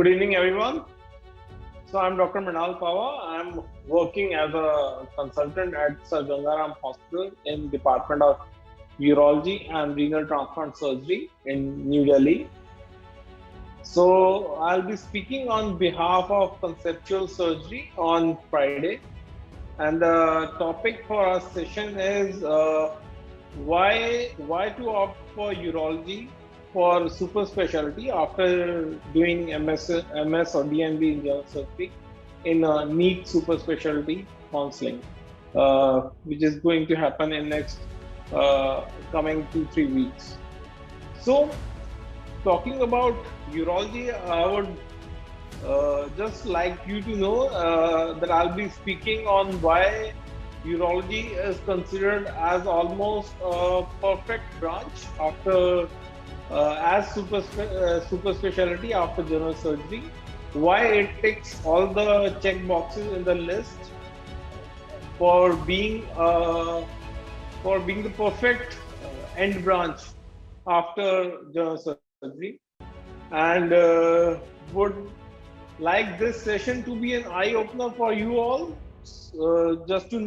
Good evening, everyone. So I'm Dr. Mrinal Pahwa. I'm working as a consultant at Sir Gangaram Hospital in Department of Urology and Renal Transplant Surgery in New Delhi. So I'll be speaking on behalf of Conceptual Surgery on Friday, and the topic for our session is why to opt for urology for super specialty after doing MS or DNB in general surgery in a neat super specialty counseling, which is going to happen in next coming 2-3 weeks. So, talking about urology, I would just like you to know that I'll be speaking on why urology is considered as almost a perfect branch after as super specialty after general surgery. Why it ticks all the check boxes in the list for being the perfect end branch after general surgery, and would like this session to be an eye opener for you all, just to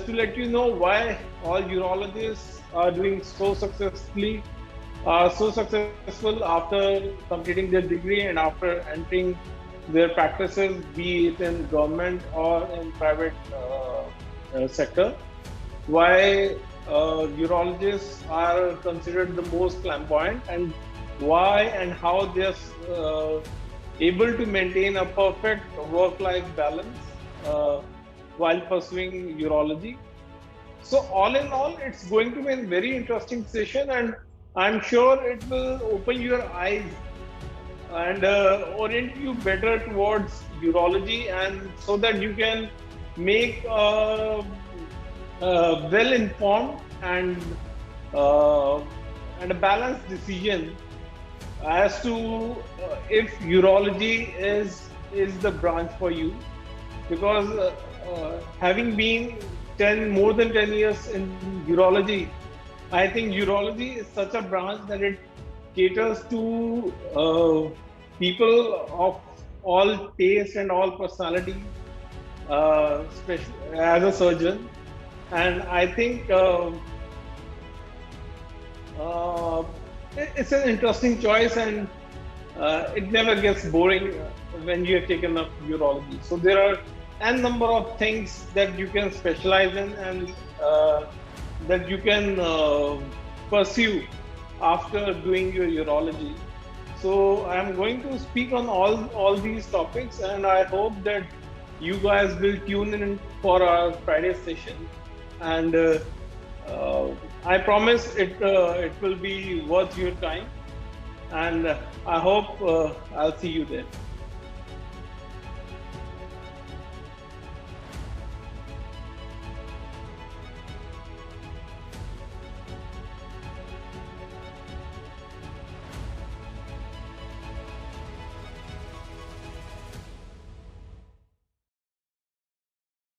let you know why all urologists are doing so successful after completing their degree and after entering their practices, be it in government or in private sector. Why urologists are considered the most flamboyant, and why and how they're able to maintain a perfect work-life balance while pursuing urology. So all in all, it's going to be a very interesting session, and I'm sure it will open your eyes and orient you better towards urology, and so that you can make a well-informed and a balanced decision as to if urology is the branch for you, because having been more than 10 years in urology, I think urology is such a branch that it caters to people of all taste and all personality, as a surgeon. And I think it's an interesting choice, and it never gets boring when you have taken up urology. So there are n number of things that you can specialize in, and that you can pursue after doing your urology. So I'm going to speak on all these topics, and I hope that you guys will tune in for our Friday session, and I promise it will be worth your time, and I hope I'll see you there.